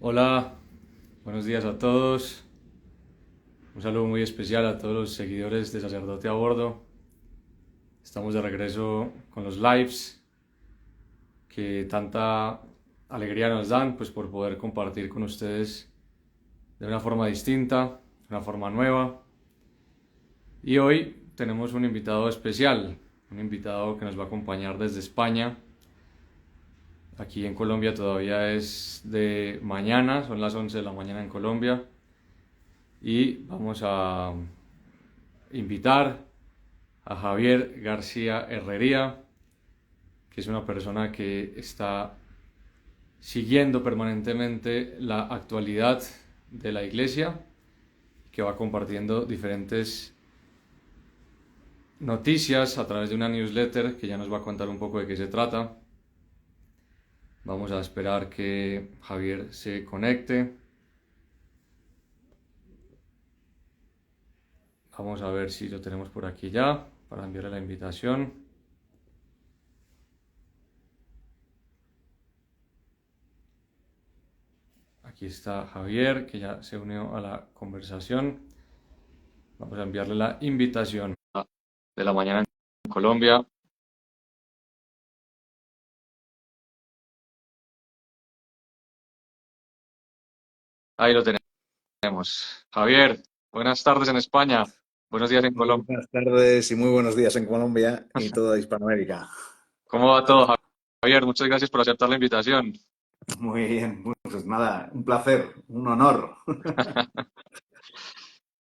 Hola, buenos días a todos. Un saludo muy especial a todos los seguidores de Sacerdote a Bordo. Estamos de regreso con los lives que tanta alegría nos dan, pues por poder compartir con ustedes de una forma distinta, de una forma nueva. Y hoy tenemos un invitado especial, un invitado que nos va a acompañar desde España. Aquí en Colombia todavía es de mañana, son las 11 de la mañana en Colombia. Y vamos a invitar a Javier García Herrería, que es una persona que está siguiendo permanentemente la actualidad de la iglesia, que va compartiendo diferentes noticias a través de una newsletter que ya nos va a contar un poco de qué se trata. Vamos a esperar que Javier se conecte. Vamos a ver si lo tenemos por aquí ya para enviarle la invitación. Aquí está Javier, que ya se unió a la conversación. Vamos a enviarle la invitación de la mañana en Colombia. Ahí lo tenemos. Javier, buenas tardes en España. Buenos días en Muy Colombia. buenas tardes y muy buenos días en Colombia y toda Hispanoamérica. ¿Cómo va todo, Javier? Muchas gracias por aceptar la invitación. Muy bien, bueno, pues nada, un placer, un honor.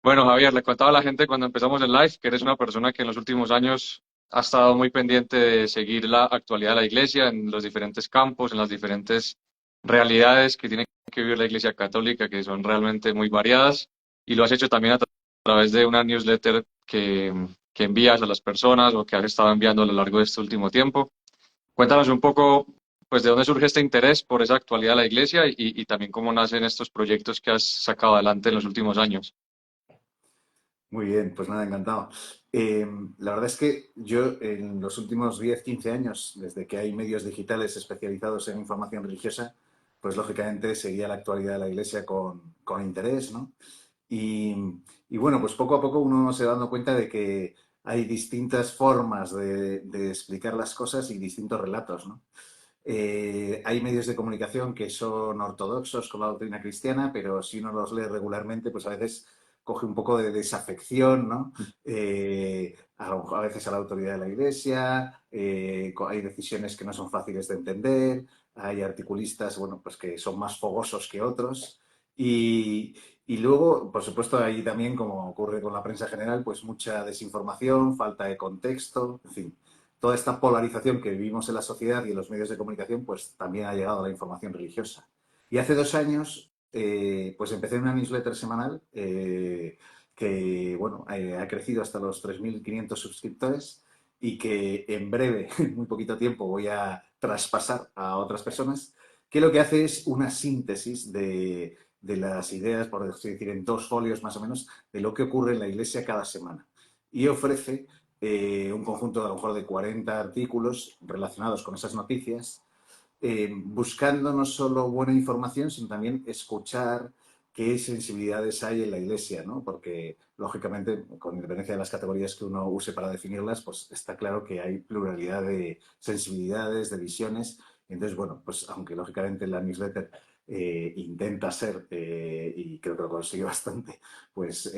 Bueno, Javier, le contaba a la gente cuando empezamos el live que eres una persona que en los últimos años ha estado muy pendiente de seguir la actualidad de la iglesia en los diferentes campos, en las diferentes realidades que tiene que vivir la iglesia católica, que son realmente muy variadas, y lo has hecho también a través de una newsletter que envías a las personas o que has estado enviando a lo largo de este último tiempo. Cuéntanos un poco, pues, de dónde surge este interés por esa actualidad de la iglesia y también cómo nacen estos proyectos que has sacado adelante en los últimos años. Muy bien, pues nada, encantado. La verdad es que yo en los últimos 10, 15 años, desde que hay medios digitales especializados en información religiosa, pues lógicamente seguía la actualidad de la Iglesia con interés, ¿no? Y, y bueno, pues poco a poco uno se va dando cuenta de que hay distintas formas de explicar las cosas y distintos relatos, ¿no? Hay medios de comunicación que son ortodoxos con la doctrina cristiana, pero si uno los lee regularmente, pues a veces coge un poco de desafección, ¿no? A veces a la autoridad de la Iglesia, hay decisiones que no son fáciles de entender, hay articulistas, bueno, pues que son más fogosos que otros. Y luego, por supuesto, hay también, como ocurre con la prensa general, pues mucha desinformación, falta de contexto, en fin, toda esta polarización que vivimos en la sociedad y en los medios de comunicación, pues también ha llegado a la información religiosa. Y hace 2 años, pues empecé una newsletter semanal que, bueno, ha crecido hasta los 3.500 suscriptores y que en breve, en muy poquito tiempo, voy a traspasar a otras personas, que lo que hace es una síntesis de las ideas, por decir, en 2 folios más o menos, de lo que ocurre en la Iglesia cada semana. Y ofrece un conjunto a lo mejor de 40 artículos relacionados con esas noticias, buscando no solo buena información, sino también escuchar qué sensibilidades hay en la Iglesia, ¿no? Porque, lógicamente, con independencia de las categorías que uno use para definirlas, pues está claro que hay pluralidad de sensibilidades, de visiones. Entonces, bueno, pues aunque lógicamente la newsletter intenta ser, y creo que lo consigue bastante, pues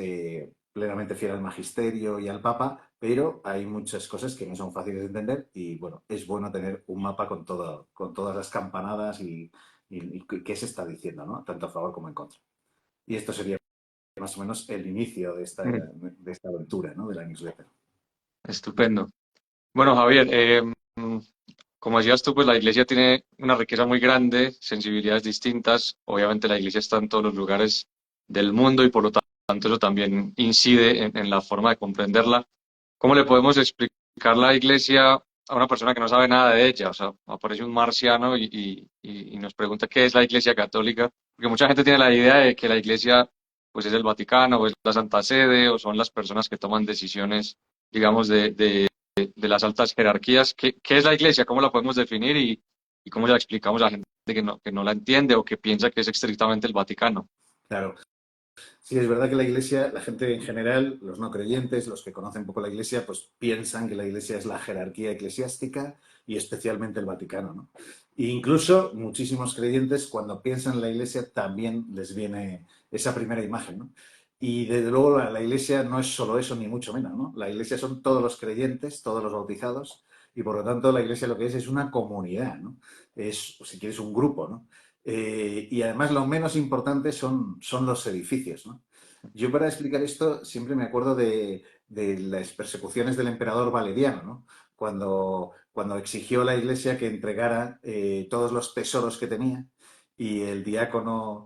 plenamente fiel al magisterio y al Papa, pero hay muchas cosas que no son fáciles de entender y bueno, es bueno tener un mapa con todas las campanadas y qué se está diciendo, ¿no? Tanto a favor como en contra. Y esto sería más o menos el inicio de esta aventura, ¿no? De la newsletter. Estupendo. Bueno, Javier, como decías tú, pues la iglesia tiene una riqueza muy grande, sensibilidades distintas. Obviamente la iglesia está en todos los lugares del mundo y por lo tanto eso también incide en la forma de comprenderla. ¿Cómo le podemos explicar la iglesia a una persona que no sabe nada de ella? O sea, aparece un marciano y nos pregunta qué es la iglesia católica, porque mucha gente tiene la idea de que la iglesia pues es el Vaticano o es la Santa Sede o son las personas que toman decisiones, digamos, de las altas jerarquías. ¿Qué es la iglesia? ¿Cómo la podemos definir y cómo se la explicamos a la gente? que no la entiende o que piensa que es estrictamente el Vaticano. Claro. Sí, es verdad que la Iglesia, la gente en general, los no creyentes, los que conocen poco la Iglesia, pues piensan que la Iglesia es la jerarquía eclesiástica y especialmente el Vaticano, ¿no? E incluso muchísimos creyentes, cuando piensan en la Iglesia, también les viene esa primera imagen, ¿no? Y desde luego la Iglesia no es solo eso, ni mucho menos, ¿no? La Iglesia son todos los creyentes, todos los bautizados, y por lo tanto la Iglesia lo que es una comunidad, ¿no? Es, si quieres, un grupo, ¿no? Y además lo menos importante son los edificios, ¿no? Yo para explicar esto siempre me acuerdo de las persecuciones del emperador Valeriano, ¿no? Cuando exigió a la iglesia que entregara todos los tesoros que tenía y el diácono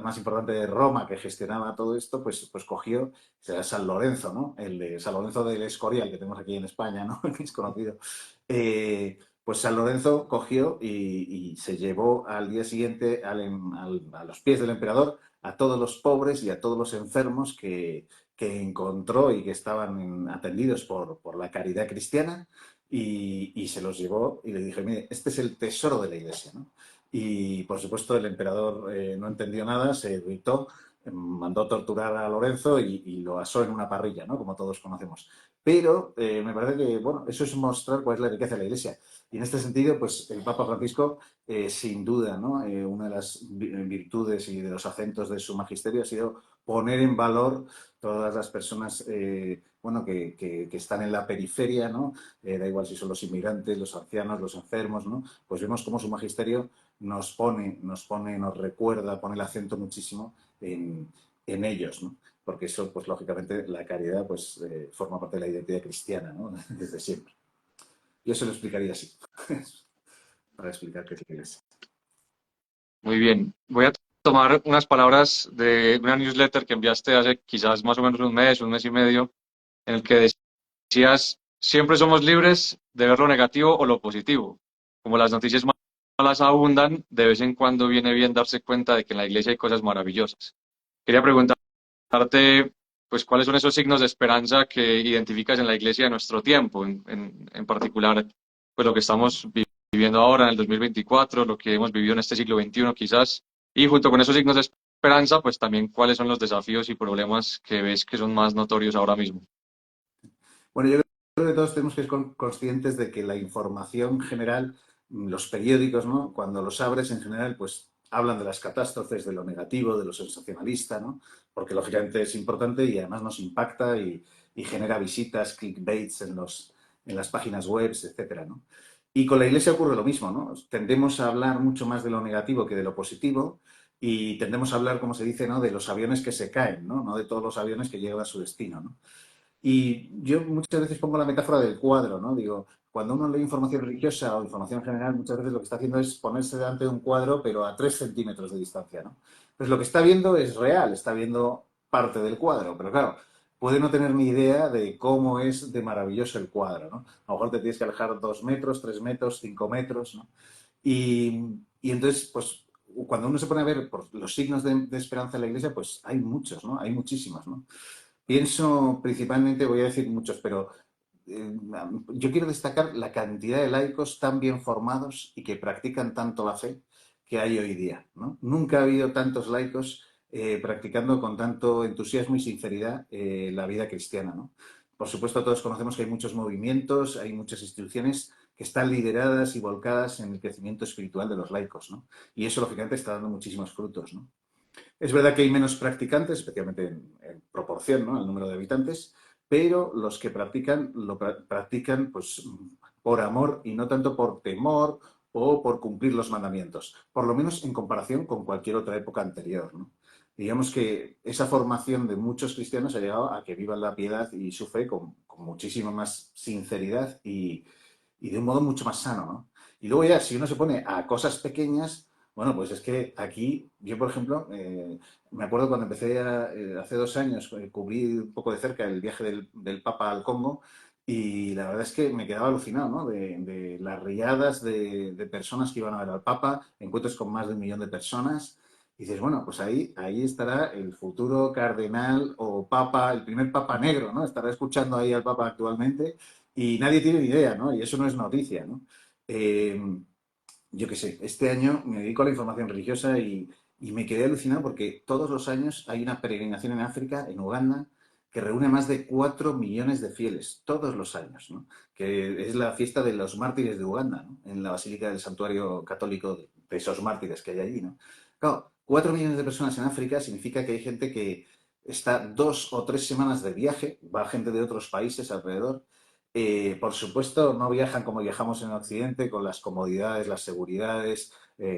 más importante de Roma que gestionaba todo esto, pues cogió, será San Lorenzo, ¿no? El de San Lorenzo del Escorial que tenemos aquí en España, ¿no? Que es conocido. Pues San Lorenzo cogió y se llevó al día siguiente a los pies del emperador a todos los pobres y a todos los enfermos que encontró y que estaban atendidos por la caridad cristiana y se los llevó y le dije, mire, este es el tesoro de la iglesia, ¿no? Y por supuesto el emperador no entendió nada, se irritó, mandó torturar a Lorenzo y lo asó en una parrilla, ¿no? Como todos conocemos. Pero me parece que, bueno, eso es mostrar cuál es la riqueza de la iglesia. Y en este sentido, pues el Papa Francisco, sin duda, ¿no? Una de las virtudes y de los acentos de su magisterio ha sido poner en valor todas las personas bueno, que están en la periferia, ¿no? Da igual si son los inmigrantes, los ancianos, los enfermos, ¿no? Pues vemos cómo su magisterio nos recuerda, pone el acento muchísimo en ellos, ¿no? Porque eso, pues lógicamente, la caridad pues, forma parte de la identidad cristiana, ¿no? Desde siempre. Yo se lo explicaría así, para explicar qué es la iglesia. Muy bien. Voy a tomar unas palabras de una newsletter que enviaste hace quizás más o menos un mes y medio, en el que decías, siempre somos libres de ver lo negativo o lo positivo. Como las noticias malas abundan, de vez en cuando viene bien darse cuenta de que en la iglesia hay cosas maravillosas. Quería preguntarte, pues, ¿cuáles son esos signos de esperanza que identificas en la iglesia de nuestro tiempo? En particular, pues lo que estamos viviendo ahora en el 2024, lo que hemos vivido en este siglo XXI quizás, y junto con esos signos de esperanza, pues también cuáles son los desafíos y problemas que ves que son más notorios ahora mismo. Bueno, yo creo que todos tenemos que ser conscientes de que la información general, los periódicos, ¿no? Cuando los abres en general, pues hablan de las catástrofes, de lo negativo, de lo sensacionalista, ¿no? Porque lógicamente es importante y además nos impacta y genera visitas, clickbaits en las páginas web, etcétera, ¿no? Y con la Iglesia ocurre lo mismo, ¿no? Tendemos a hablar mucho más de lo negativo que de lo positivo y tendemos a hablar, como se dice, ¿no? De los aviones que se caen, ¿no? No de todos los aviones que llegan a su destino, ¿no? Y yo muchas veces pongo la metáfora del cuadro, ¿no? Digo, cuando uno lee información religiosa o información general, muchas veces lo que está haciendo es ponerse delante de un cuadro, pero a 3 centímetros de distancia, ¿no? Pues lo que está viendo es real, está viendo parte del cuadro, pero claro, puede no tener ni idea de cómo es de maravilloso el cuadro, ¿no? A lo mejor te tienes que alejar 2 metros, 3 metros, 5 metros, ¿no? Y entonces, pues, cuando uno se pone a ver por los signos de esperanza en la iglesia, pues hay muchos, ¿no? Hay muchísimos, ¿no? Pienso principalmente, voy a decir muchos, pero eh, yo quiero destacar la cantidad de laicos tan bien formados y que practican tanto la fe que hay hoy día, ¿no? Nunca ha habido tantos laicos practicando con tanto entusiasmo y sinceridad la vida cristiana, ¿no? Por supuesto, todos conocemos que hay muchos movimientos, hay muchas instituciones que están lideradas y volcadas en el crecimiento espiritual de los laicos, ¿no? Y eso, lógicamente, está dando muchísimos frutos, ¿no? Es verdad que hay menos practicantes, especialmente en proporción, ¿no?, al número de habitantes, pero los que practican lo practican pues, por amor y no tanto por temor o por cumplir los mandamientos, por lo menos en comparación con cualquier otra época anterior, ¿no? Digamos que esa formación de muchos cristianos ha llegado a que vivan la piedad y su fe con muchísima más sinceridad y de un modo mucho más sano, ¿no? Y luego ya, si uno se pone a cosas pequeñas, bueno, pues es que aquí, yo por ejemplo, me acuerdo cuando empecé hace 2 años, cubrí un poco de cerca el viaje del Papa al Congo y la verdad es que me quedaba alucinado, ¿no? De las riadas de personas que iban a ver al Papa, encuentros con más de 1 millón de personas. Y dices, bueno, pues ahí estará el futuro cardenal o papa, el primer papa negro, ¿no? Estará escuchando ahí al papa actualmente y nadie tiene ni idea, ¿no? Y eso no es noticia, ¿no? Eh, yo qué sé, este año me dedico a la información religiosa y me quedé alucinado porque todos los años hay una peregrinación en África, en Uganda, que reúne más de 4 millones de fieles, todos los años, ¿no? Que es la fiesta de los mártires de Uganda, ¿no? En la Basílica del Santuario Católico de esos mártires que hay allí, ¿no? Claro, 4 millones de personas en África significa que hay gente que está 2 o 3 semanas de viaje, va gente de otros países alrededor. Por supuesto, no viajan como viajamos en Occidente, con las comodidades, las seguridades,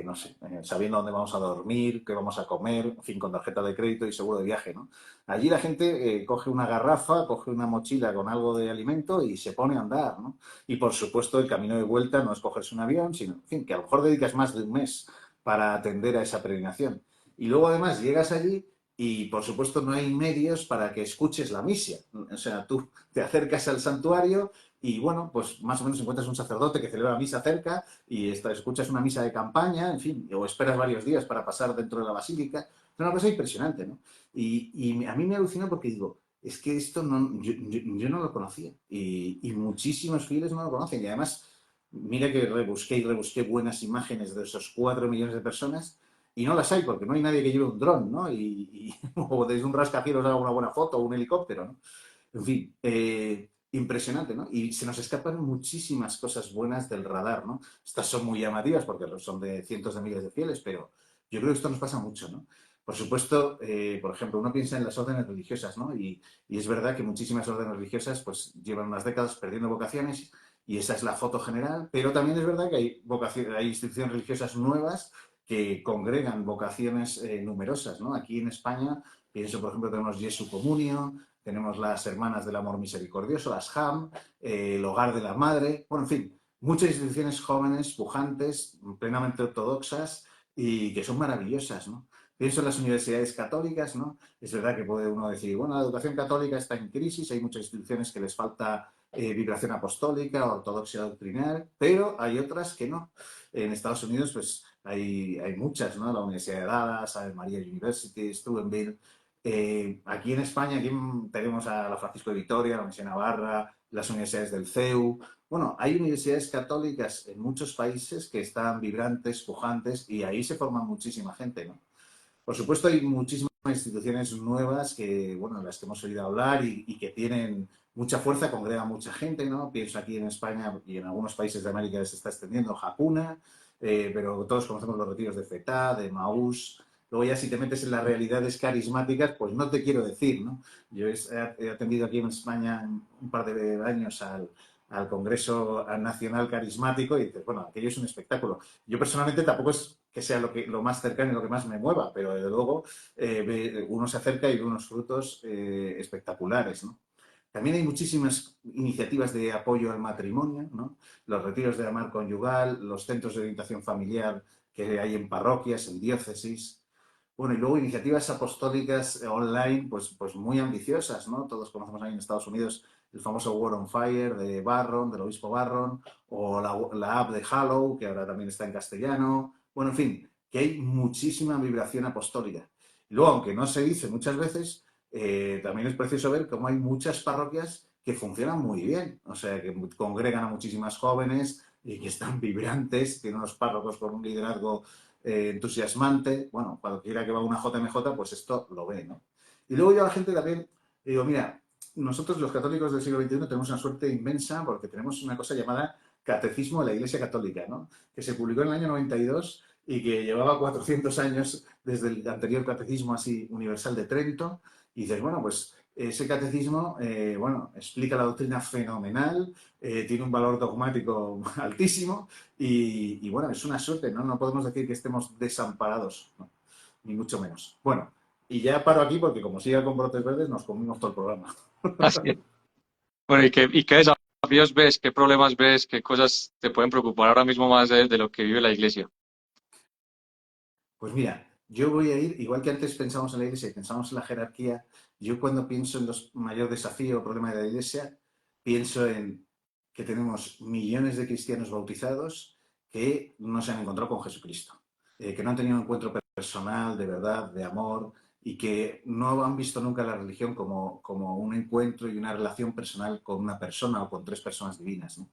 no sé, sabiendo dónde vamos a dormir, qué vamos a comer, en fin, con tarjeta de crédito y seguro de viaje, ¿no? Allí la gente coge una garrafa, coge una mochila con algo de alimento y se pone a andar, ¿no? Y por supuesto, el camino de vuelta no es cogerse un avión, sino, en fin, que a lo mejor dedicas más de un mes para atender a esa peregrinación. Y luego además llegas allí y por supuesto no hay medios para que escuches la misa. O sea, tú te acercas al santuario y bueno, pues más o menos encuentras un sacerdote que celebra misa cerca y escuchas una misa de campaña, en fin, o esperas varios días para pasar dentro de la basílica. Es una cosa impresionante, ¿no? Y a mí me alucina porque digo, es que esto no, yo no lo conocía y muchísimos fieles no lo conocen. Y además, mira que rebusqué y rebusqué buenas imágenes de esos 4 millones de personas y no las hay porque no hay nadie que lleve un dron, ¿no? O desde un rascacielos haga una buena foto o un helicóptero, ¿no? En fin, impresionante, ¿no? Y se nos escapan muchísimas cosas buenas del radar, ¿no? Estas son muy llamativas porque son de cientos de miles de fieles, pero yo creo que esto nos pasa mucho, ¿no? Por supuesto, por ejemplo, uno piensa en las órdenes religiosas, ¿no? Y es verdad que muchísimas órdenes religiosas pues llevan unas décadas perdiendo vocaciones y esa es la foto general, pero también es verdad que hay instituciones religiosas nuevas que congregan vocaciones numerosas, ¿no? Aquí en España, pienso, por ejemplo, tenemos Jesu Comunio, tenemos las Hermanas del Amor Misericordioso, las HAM, el Hogar de la Madre, bueno, en fin, muchas instituciones jóvenes, pujantes, plenamente ortodoxas y que son maravillosas, ¿no? Pienso en las universidades católicas, ¿no? Es verdad que puede uno decir, bueno, la educación católica está en crisis, hay muchas instituciones que les falta vibración apostólica, ortodoxia doctrinal, pero hay otras que no. En Estados Unidos, pues hay muchas, ¿no? La Universidad de Dallas, Ave María University, Steubenville. Aquí en España aquí tenemos a la Francisco de Vitoria, la Universidad de Navarra, las universidades del CEU. Bueno, hay universidades católicas en muchos países que están vibrantes, pujantes, y ahí se forma muchísima gente, ¿no? Por supuesto, hay muchísimas instituciones nuevas que, bueno, las que hemos oído hablar y que tienen mucha fuerza, congregan mucha gente, ¿no? Pienso aquí en España y en algunos países de América se está extendiendo Hakuna, pero todos conocemos los retiros de Fetá, de Maús. Luego ya si te metes en las realidades carismáticas, pues no te quiero decir, ¿no? Yo he atendido aquí en España un par de años al Congreso Nacional Carismático y dices, bueno, aquello es un espectáculo. Yo personalmente tampoco es que sea lo más cercano y lo que más me mueva, pero desde luego uno se acerca y ve unos frutos espectaculares, ¿no? También hay muchísimas iniciativas de apoyo al matrimonio, ¿no? Los retiros de amar conyugal, los centros de orientación familiar que hay en parroquias, en diócesis. Bueno, y luego iniciativas apostólicas online, pues muy ambiciosas, ¿no? Todos conocemos ahí en Estados Unidos el famoso Word on Fire de Barron, del obispo Barron, o la app de Hallow, que ahora también está en castellano. Bueno, en fin, que hay muchísima vibración apostólica. Y luego, aunque no se dice muchas veces, también es precioso ver cómo hay muchas parroquias que funcionan muy bien, o sea, que congregan a muchísimas jóvenes y que están vibrantes, tienen unos párrocos con un liderazgo entusiasmante. Bueno, cualquiera que va a una JMJ, pues esto lo ve, ¿no? Y luego yo a la gente también digo, mira, nosotros los católicos del siglo XXI tenemos una suerte inmensa porque tenemos una cosa llamada Catecismo de la Iglesia Católica, ¿no? Que se publicó en el año 92 y que llevaba 400 años desde el anterior Catecismo así universal de Trento. Y dices, bueno, pues ese catecismo, bueno, explica la doctrina fenomenal, tiene un valor dogmático altísimo y, bueno, es una suerte, ¿no? No podemos decir que estemos desamparados, ¿no? Ni mucho menos. Bueno, y ya paro aquí porque como siga con brotes verdes nos comimos todo el programa. Así es. Bueno, y qué desafíos ves, qué problemas ves, qué cosas te pueden preocupar ahora mismo más de lo que vive la iglesia? Pues mira, yo voy a ir, igual que antes pensamos en la iglesia y pensamos en la jerarquía, yo cuando pienso en los mayor desafío o problema de la iglesia, pienso en que tenemos millones de cristianos bautizados que no se han encontrado con Jesucristo, que no han tenido un encuentro personal, de verdad, de amor, y que no han visto nunca la religión como un encuentro y una relación personal con una persona o con tres personas divinas, ¿no?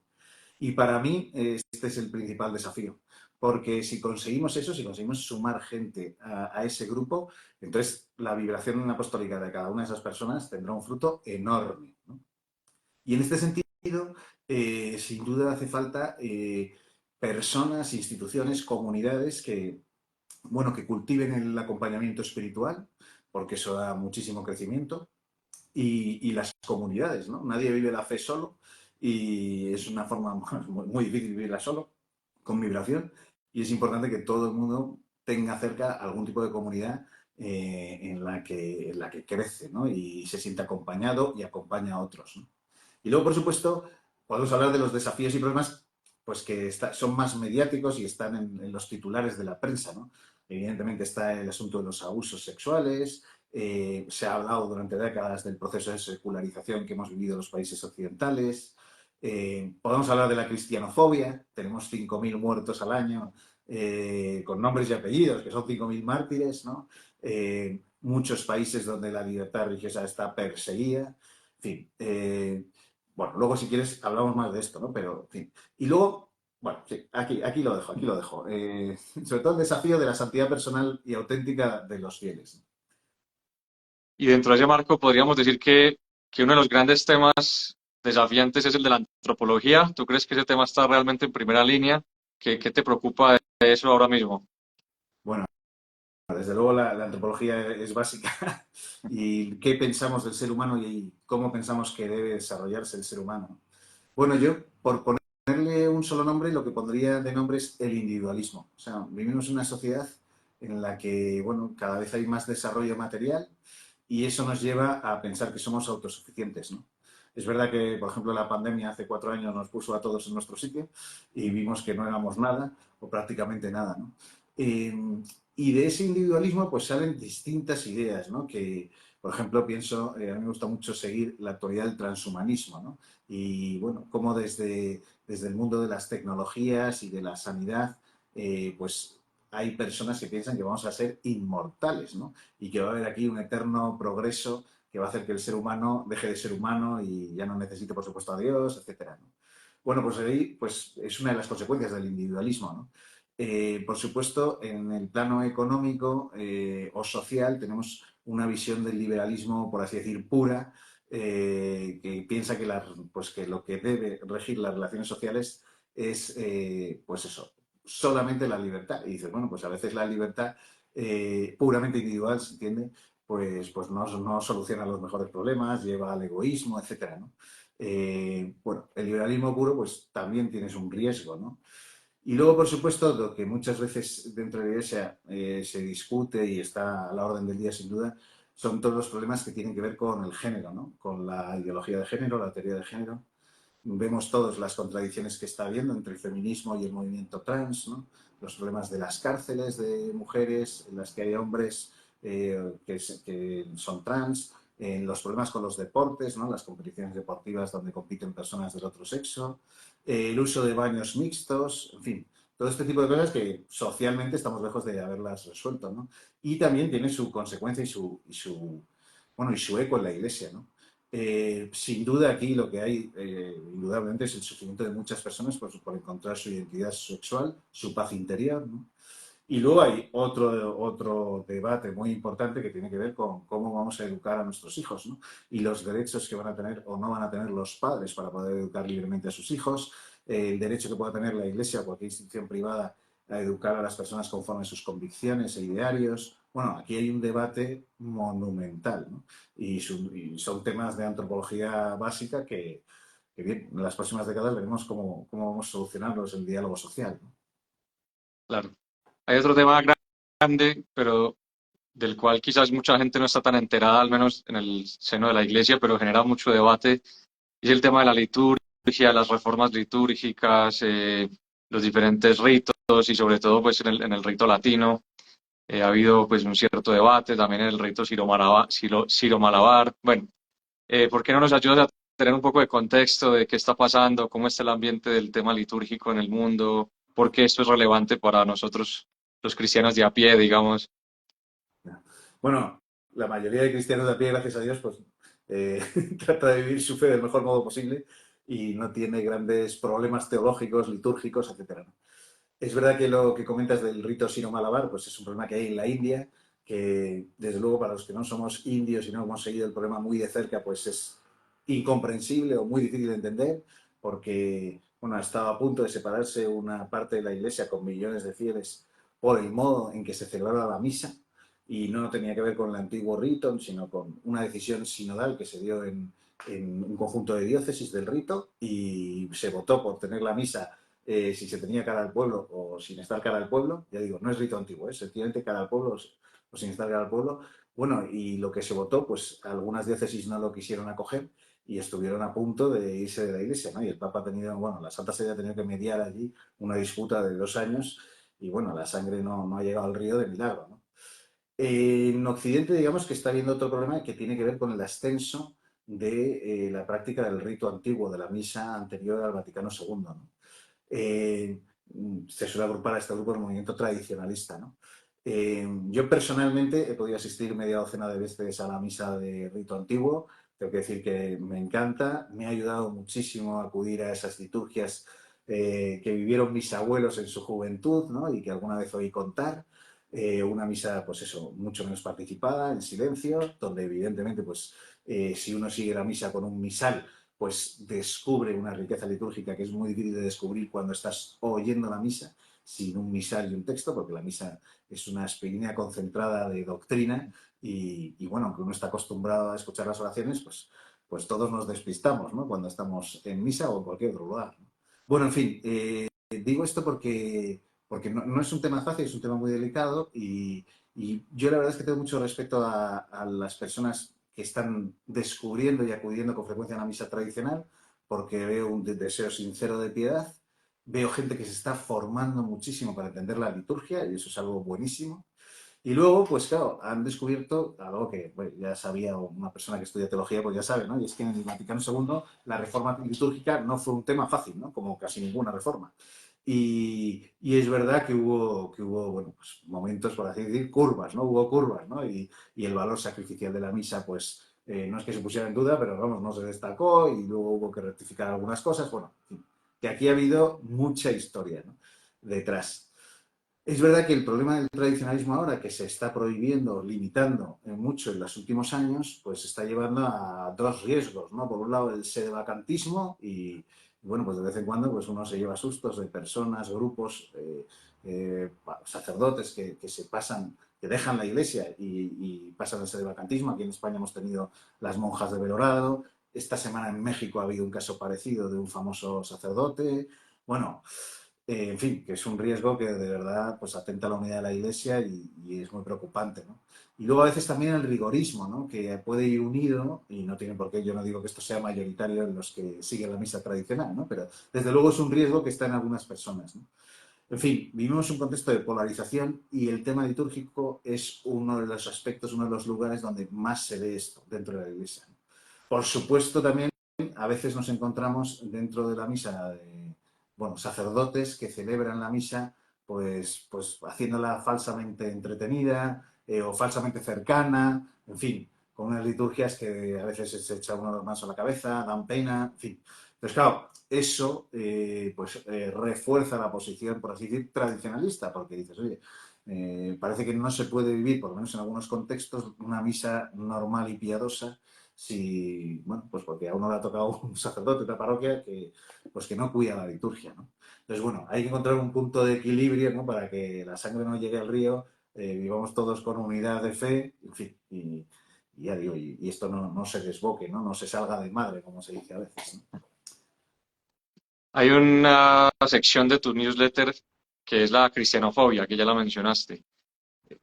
Y para mí este es el principal desafío, porque si conseguimos eso, si conseguimos sumar gente a ese grupo, entonces la vibración apostólica de cada una de esas personas tendrá un fruto enorme, ¿no? Y en este sentido, sin duda hace falta personas, instituciones, comunidades que, bueno, que cultiven el acompañamiento espiritual, porque eso da muchísimo crecimiento, y las comunidades, ¿no? Nadie vive la fe solo y es una forma muy difícil vivirla solo, con vibración, y es importante que todo el mundo tenga cerca algún tipo de comunidad en la que crece, ¿no? Y se siente acompañado y acompaña a otros, ¿no? Y luego, por supuesto, podemos hablar de los desafíos y problemas pues que son más mediáticos y están en los titulares de la prensa, ¿no? Evidentemente está el asunto de los abusos sexuales, se ha hablado durante décadas del proceso de secularización que hemos vivido en los países occidentales, podemos hablar de la cristianofobia, tenemos 5.000 muertos al año con nombres y apellidos, que son 5.000 mártires, ¿no? Muchos países donde la libertad religiosa está perseguida, en fin, bueno, luego si quieres hablamos más de esto, ¿no? Pero, en fin. Y luego, bueno, sí, aquí lo dejo, aquí lo dejo. Sobre todo el desafío de la santidad personal y auténtica de los fieles. Y dentro de ese marco podríamos decir que uno de los grandes temas desafiantes es el de la antropología. ¿Tú crees que ese tema está realmente en primera línea? ¿Qué te preocupa de eso ahora mismo? Bueno, desde luego la antropología es básica y qué pensamos del ser humano y cómo pensamos que debe desarrollarse el ser humano. Bueno, yo, por ponerle un solo nombre, lo que pondría de nombre es el individualismo. O sea, vivimos en una sociedad en la que, bueno, cada vez hay más desarrollo material y eso nos lleva a pensar que somos autosuficientes, ¿no? Es verdad que, por ejemplo, la pandemia hace 4 años nos puso a todos en nuestro sitio y vimos que no éramos nada o prácticamente nada, ¿no? Eh, y de ese individualismo pues salen distintas ideas, ¿no? Que, por ejemplo, pienso, a mí me gusta mucho seguir la actualidad del transhumanismo, ¿no? Y bueno, como desde el mundo de las tecnologías y de la sanidad, pues hay personas que piensan que vamos a ser inmortales, ¿no? Y que va a haber aquí un eterno progreso que va a hacer que el ser humano deje de ser humano y ya no necesite, por supuesto, a Dios, etcétera, ¿no? Bueno, pues ahí pues, es una de las consecuencias del individualismo, ¿no? Por supuesto, en el plano económico o social tenemos una visión del liberalismo, por así decir, pura, que piensa que, pues que lo que debe regir las relaciones sociales es, pues eso, solamente la libertad. Y dices, bueno, pues a veces la libertad puramente individual, ¿se entiende? Pues no soluciona los mejores problemas, lleva al egoísmo, etcétera, ¿no? Bueno, el liberalismo puro pues también tienes un riesgo, ¿no? Y luego, por supuesto, lo que muchas veces dentro de la Iglesia se discute y está a la orden del día, sin duda, son todos los problemas que tienen que ver con el género, ¿no? Con la ideología de género, la teoría de género. Vemos todas las contradicciones que está habiendo entre el feminismo y el movimiento trans, ¿no? Los problemas de las cárceles de mujeres, en las que hay hombres que son trans, los problemas con los deportes, ¿no? Las competiciones deportivas donde compiten personas del otro sexo, el uso de baños mixtos, en fin, todo este tipo de cosas que socialmente estamos lejos de haberlas resuelto, ¿no? Y también tiene su consecuencia bueno, y su eco en la iglesia, ¿no? Sin duda aquí lo que hay, indudablemente, es el sufrimiento de muchas personas por encontrar su identidad sexual, su paz interior, ¿no? Y luego hay otro debate muy importante que tiene que ver con cómo vamos a educar a nuestros hijos, ¿no? Y los derechos que van a tener o no van a tener los padres para poder educar libremente a sus hijos, el derecho que pueda tener la Iglesia o cualquier institución privada a educar a las personas conforme a sus convicciones e idearios. Bueno, aquí hay un debate monumental, ¿no? Y son temas de antropología básica que bien, en las próximas décadas veremos cómo vamos a solucionarlos en el diálogo social, ¿no? Claro. Hay otro tema grande, pero del cual quizás mucha gente no está tan enterada, al menos en el seno de la iglesia, pero genera mucho debate, y es el tema de la liturgia, las reformas litúrgicas, los diferentes ritos y sobre todo pues en el rito latino. Ha habido pues un cierto debate también en el rito Siro-Malabar. Bueno, ¿por qué no nos ayudas a tener un poco de contexto de qué está pasando, cómo está el ambiente del tema litúrgico en el mundo, por qué esto es relevante para nosotros, los cristianos de a pie, digamos? Bueno, la mayoría de cristianos de a pie, gracias a Dios, pues eh, trata de vivir su fe del mejor modo posible y no tiene grandes problemas teológicos, litúrgicos, etcétera, ¿no? Es verdad que lo que comentas del rito sino-malabar, pues es un problema que hay en la India, que desde luego para los que no somos indios y no hemos seguido el problema muy de cerca, pues es incomprensible o muy difícil de entender, porque bueno, ha estado a punto de separarse una parte de la iglesia con millones de fieles por el modo en que se celebraba la misa, y no tenía que ver con el antiguo rito, sino con una decisión sinodal que se dio en un conjunto de diócesis del rito, y se votó por tener la misa si se tenía cara al pueblo o sin estar cara al pueblo. Ya digo, no es rito antiguo, es sencillamente cara al pueblo o sin estar cara al pueblo. Bueno, y lo que se votó, pues algunas diócesis no lo quisieron acoger y estuvieron a punto de irse de la iglesia, ¿no? Y el Papa ha tenido, bueno, la Santa Sede ha tenido que mediar allí una disputa de 2 años, y bueno, la sangre no ha llegado al río de milagro, ¿no? En Occidente, digamos que está habiendo otro problema que tiene que ver con el ascenso de la práctica del rito antiguo, de la misa anterior al Vaticano II, ¿no? eh, Se suele agrupar a este grupo el movimiento tradicionalista, ¿no? Yo personalmente he podido asistir media docena de veces a la misa de rito antiguo. Tengo que decir que me encanta, me ha ayudado muchísimo a acudir a esas liturgias que vivieron mis abuelos en su juventud, ¿no? Y que alguna vez oí contar. Una misa, pues eso, mucho menos participada, en silencio, donde evidentemente, pues si uno sigue la misa con un misal, pues descubre una riqueza litúrgica que es muy difícil de descubrir cuando estás oyendo la misa sin un misal y un texto, porque la misa es una aspirina concentrada de doctrina, y bueno, aunque uno está acostumbrado a escuchar las oraciones, pues todos nos despistamos, ¿no? Cuando estamos en misa o en cualquier otro lugar, ¿no? Bueno, en fin, digo esto porque no es un tema fácil, es un tema muy delicado, y yo la verdad es que tengo mucho respeto a las personas que están descubriendo y acudiendo con frecuencia a una misa tradicional, porque veo un deseo sincero de piedad, veo gente que se está formando muchísimo para entender la liturgia, y eso es algo buenísimo. Y luego, pues claro, han descubierto algo que bueno, ya sabía una persona que estudia teología, pues ya sabe, ¿no? Y es que en el Vaticano II la reforma litúrgica no fue un tema fácil, ¿no? Como casi ninguna reforma. Y es verdad que hubo bueno, pues, momentos, por así decir, curvas, ¿no? Hubo curvas, ¿no? Y el valor sacrificial de la misa, pues no es que se pusiera en duda, pero vamos, no se destacó, y luego hubo que rectificar algunas cosas. Bueno, en fin, que aquí ha habido mucha historia, ¿no? Detrás. Es verdad que el problema del tradicionalismo ahora, que se está prohibiendo, limitando mucho en los últimos años, pues está llevando a dos riesgos, ¿no? Por un lado, el sedevacantismo bueno, pues de vez en cuando pues uno se lleva sustos de personas, grupos, sacerdotes que se pasan, que dejan la iglesia y pasan al sedevacantismo. Aquí en España hemos tenido las monjas de Belorado. Esta semana en México ha habido un caso parecido de un famoso sacerdote. Bueno, en fin, que es un riesgo que de verdad pues atenta a la unidad de la Iglesia, y es muy preocupante, ¿no? Y luego a veces también el rigorismo, ¿no? Que puede ir unido, y no tiene por qué, yo no digo que esto sea mayoritario en los que siguen la misa tradicional, ¿no? Pero desde luego es un riesgo que está en algunas personas, ¿no? En fin, vivimos un contexto de polarización, y el tema litúrgico es uno de los aspectos, uno de los lugares donde más se ve esto dentro de la Iglesia, ¿no? Por supuesto, también a veces nos encontramos dentro de la misa bueno, sacerdotes que celebran la misa pues haciéndola falsamente entretenida, o falsamente cercana, en fin, con unas liturgias que a veces se echa uno las manos a la cabeza, dan pena, en fin. Entonces, claro, eso refuerza la posición, por así decir, tradicionalista, porque dices, oye, parece que no se puede vivir, por lo menos en algunos contextos, una misa normal y piadosa si, bueno, pues porque a uno le ha tocado un sacerdote de la parroquia pues que no cuida la liturgia, ¿no? Entonces, bueno, hay que encontrar un punto de equilibrio, ¿no? Para que la sangre no llegue al río, vivamos todos con unidad de fe, en fin, y ya digo, y esto no se desboque, ¿no? No se salga de madre, como se dice a veces, ¿no? Hay una sección de tu newsletter que es la cristianofobia, que ya la mencionaste.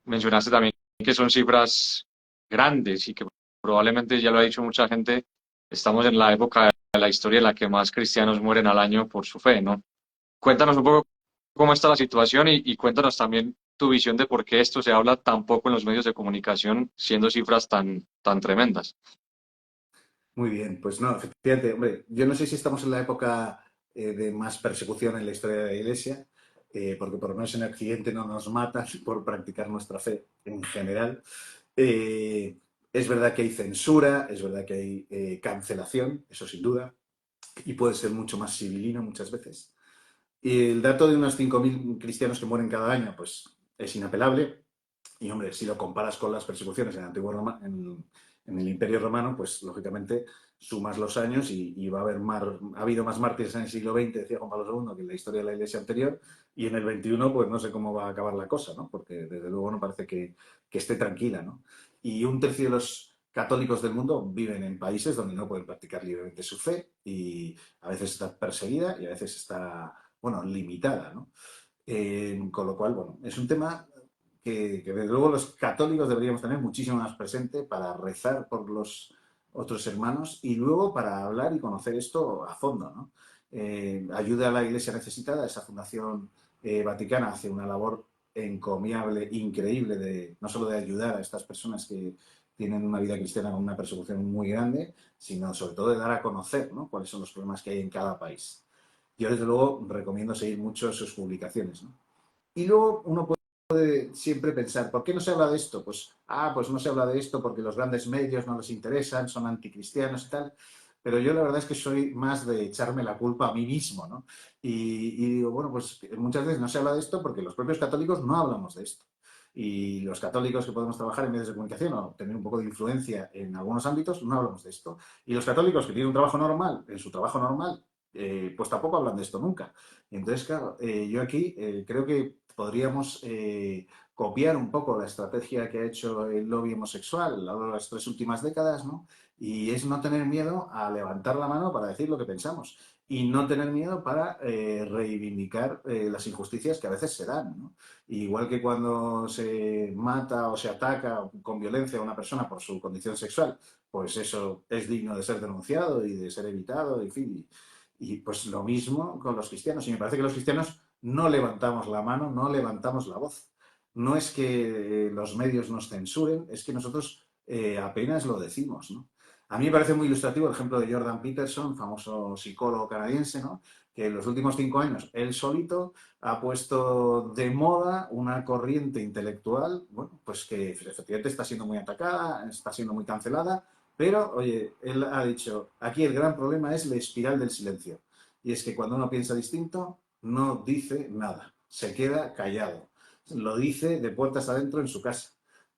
Mencionaste también que son cifras grandes y que probablemente, ya lo ha dicho mucha gente, estamos en la época de la historia en la que más cristianos mueren al año por su fe, ¿no? Cuéntanos un poco cómo está la situación y cuéntanos también tu visión de por qué esto se habla tan poco en los medios de comunicación, siendo cifras tan tremendas. Muy bien, pues no, efectivamente, hombre, yo no sé si estamos en la época de más persecución en la historia de la Iglesia, porque por lo menos en Occidente no nos matan por practicar nuestra fe en general. Eh, es verdad que hay censura, es verdad que hay cancelación, eso sin duda, y puede ser mucho más civilino muchas veces. Y el dato de unos 5.000 cristianos que mueren cada año, pues es inapelable. Y hombre, si lo comparas con las persecuciones en el antiguo Roma, en el Imperio Romano, pues lógicamente sumas los años y va a haber ha habido más mártires en el siglo XX, decía Juan Pablo II, que en la historia de la Iglesia anterior, y en el XXI, pues no sé cómo va a acabar la cosa, ¿no? Porque desde luego no parece que esté tranquila, ¿no? Y un tercio de los católicos del mundo viven en países donde no pueden practicar libremente su fe y a veces está perseguida y a veces está, bueno, limitada, ¿no? Con lo cual, bueno, es un tema que desde luego los católicos deberíamos tener muchísimo más presente para rezar por los otros hermanos y luego para hablar y conocer esto a fondo, ¿no? Ayuda a la Iglesia Necesitada, esa fundación vaticana hace una labor encomiable, increíble, no solo de ayudar a estas personas que tienen una vida cristiana con una persecución muy grande, sino sobre todo de dar a conocer, ¿no?, cuáles son los problemas que hay en cada país. Yo desde luego recomiendo seguir mucho sus publicaciones, ¿no? Y luego uno puede siempre pensar, ¿por qué no se habla de esto? Pues no se habla de esto porque los grandes medios no les interesan, son anticristianos y tal. Pero yo la verdad es que soy más de echarme la culpa a mí mismo, ¿no? Y digo, bueno, pues muchas veces no se habla de esto porque los propios católicos no hablamos de esto. Y los católicos que podemos trabajar en medios de comunicación o tener un poco de influencia en algunos ámbitos, no hablamos de esto. Y los católicos que tienen un trabajo normal, en su trabajo normal, pues tampoco hablan de esto nunca. Entonces, claro, yo aquí creo que podríamos copiar un poco la estrategia que ha hecho el lobby homosexual a lo largo de las 3 últimas décadas, ¿no? Y es no tener miedo a levantar la mano para decir lo que pensamos y no tener miedo para reivindicar las injusticias que a veces se dan, ¿no? Igual que cuando se mata o se ataca con violencia a una persona por su condición sexual, pues eso es digno de ser denunciado y de ser evitado, en fin. Y pues lo mismo con los cristianos. Y me parece que los cristianos no levantamos la mano, no levantamos la voz. No es que los medios nos censuren, es que nosotros apenas lo decimos, ¿no? A mí me parece muy ilustrativo el ejemplo de Jordan Peterson, famoso psicólogo canadiense, ¿no?, que en los últimos 5 años él solito ha puesto de moda una corriente intelectual, bueno, pues que efectivamente está siendo muy atacada, está siendo muy cancelada, pero, oye, él ha dicho, aquí el gran problema es la espiral del silencio. Y es que cuando uno piensa distinto, no dice nada, se queda callado. Lo dice de puertas adentro en su casa,